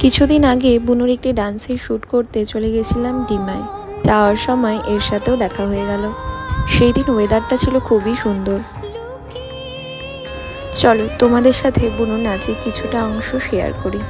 কিছুদিন আগে বুনুর একটি ডান্সের শ্যুট করতে চলে গেছিলাম ডিমায়। যাওয়ার সময় এর সাথেও দেখা হয়ে গেল। সেই দিন ওয়েদারটা ছিল খুবই সুন্দর। চলো তোমাদের সাথে বুনুর নাচের কিছুটা অংশ শেয়ার করি।